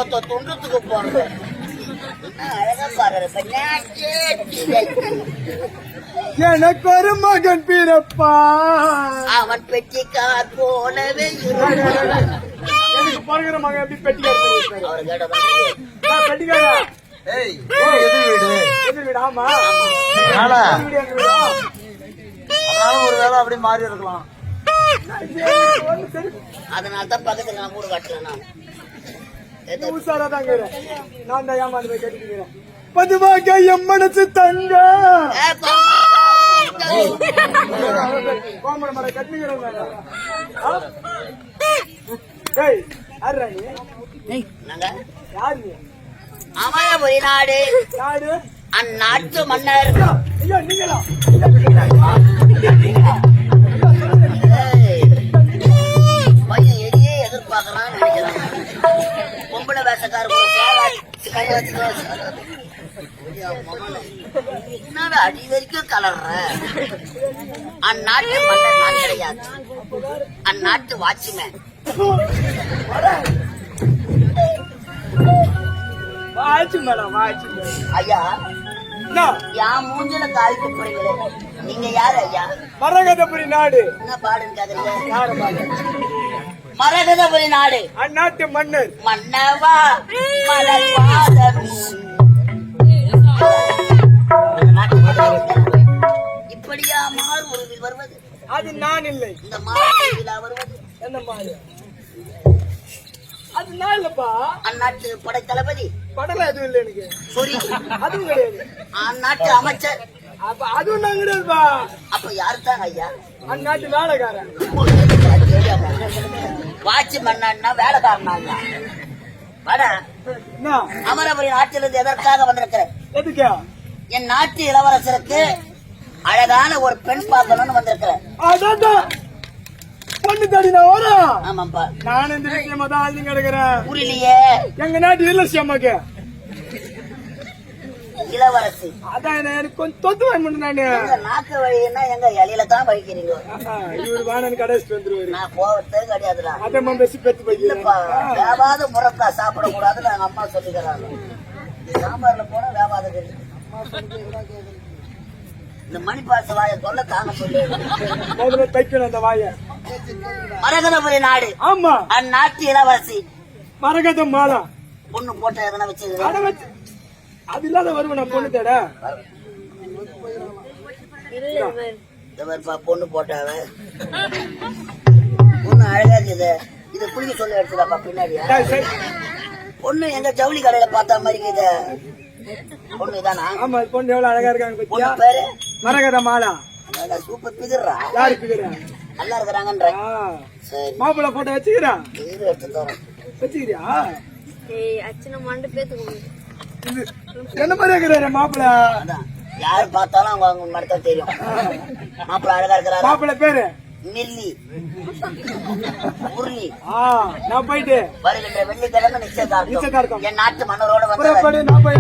ஒருத்த துண்டத்துக்கு போறது அழகா பாரு. எனக்கு ஒரு மகன் பிறப்பா, அவன் பெட்டிக்கார் போலவே பாருங்கிற மகன் எப்படி பெட்டிக்கார அவர் கேட்ட பெட்டிக்காரா? எது வீடு? எது வீடு? ஆமா, ஒரு வேலை அப்படி மாறி இருக்கலாம். அதனாலதான் பக்கத்துல நான் கூடு கட்டல. நான் உசாராதாங்க, நான் தான் ஏமாந்து போய் கட்டிக்கிறேன். பதுவாக என் மனசு தங்க கோமர மரம் கட்டிக்கிறேன். யாரு? அமயபுரி நாடு யாரு? அந்நாட்டு மன்னர். ஐயா நீங்களா? பையன் எதையே எதிர்பார்க்கலாம்னு நினைக்கிறான். பொம்பளை வேஷக்கார என்னடா அடி வரைக்கும் கலர்ற. அந்நாட்டு மன்னர் நான் கிடையாது, அந்நாட்டு வாட்ச்மேன். வாய்ச்சி மேடம், வாய்ச்சி ஐயா என் மூஞ்சில கால் துப்புறீங்களே, நீங்க யாரு ஐயா? மரகதபுரி நாடு. என்ன பாடுன்னு கேக்குறீங்க? யாரு பாடு? மரகதபுரி நாடு அந்நாட்டு மன்னர். மன்னவா மலர் பாதம். இப்படியா மாறு உருவில் வருவது? அது நான் இல்லை. இந்த மாறுவிழா வருவது என்ன மாறு? அது நான் இல்லப்பா. அந்நாட்டு படை தளபதி. படலாம் எதுவும் இல்லை எனக்கு. சொரி அதுவும் கிடையாது. அந்நாட்டு அமைச்சர். அப்ப அதுவும் நான் கிடையாதுப்பா. அப்ப யாரு தான் ஐயா? அந்நாட்டு வேலைக்காரன். வாட்சி மன்னா வேலைக்காரனா? வட அமரபுரி நாட்டிலிருந்து எதற்காக வந்திருக்கிற? எதுக்கா? என் நாட்டு இளவரசருக்கு அழகான ஒரு பெண் பார்க்கணும்னு வந்திருக்கிறேன். பொண்ணு தேடி நான் வரேன். ஆமாப்பா, நான் இந்த விஷயமா தான் ஆழ்ந்து கிடக்குறேன். புரியலையே. எங்க நாட்டு இல்லசியம்மாக்கு இளவரசி. அதான் எனக்கு கொஞ்சம் தொத்து வாங்கி நானு. நாக்கு வழின்னா எங்க இலையில தான் வழிக்கிறீங்க. இவரு வானன் கடைசிட்டு வந்துருவாரு. நான் போவதே கிடையாதுடா. அதம்மா பேசி பெத்து இல்லப்பா, வேவாத முறக்கா சாப்பிடக்கூடாதுன்னு எங்க அம்மா சொல்லிக்கிறாங்க. சாம்பார்ல போனா வேவாத இந்த மணிப்பாச வாய சொல்ல தாங்க சொல்லி முதல்ல தைக்கணும் அந்த வாய. மரகதபுரி நாடு. ஆமா, அந்நாட்டு இளவரசி. மரகத மாலா. பொண்ணு போட்ட எதனா வச்சு அது இல்லாத வருவேன் நான் பொண்ணு தேட. பொண்ணு போட்டாவ பொண்ணு அழகா இருக்குது. இத குளிக்க சொல்லி எடுத்துடாப்பா பின்னாடி. பொண்ணு எங்க ஜவுளி கடையில பார்த்த மாதிரி இருக்குது. பொண்ணு தானா? ஆமா, பொண்ணு எவ்வளவு அழகா இருக்காங்க. பொண்ணு பேரு மரகத மாலா. சூப்பர் பிகர்ரா. யாரு பிகரா? நல்லா இருக்கிறாங்கன்ற. சரி, மாப்பிள்ள போட்டோ வச்சுக்கிறான். எடுத்து தரோம். வச்சுக்கிறியா? அச்சனை மண்டு பேத்துக்கு என்ன மாதிரி இருக்கிறாரு மாப்பிள்ள? யாரு பார்த்தாலும் அவங்க மட்டும் தெரியும். மாப்பிள்ள அழகா இருக்கிறாரு. மாப்பிள்ள பேரு மில்லி முரளி. நான் போயிட்டு வருகின்ற வெள்ளிக்கிழமை நிச்சயதார்த்தம். என் நாட்டு மன்னரோட வந்து நான் போய்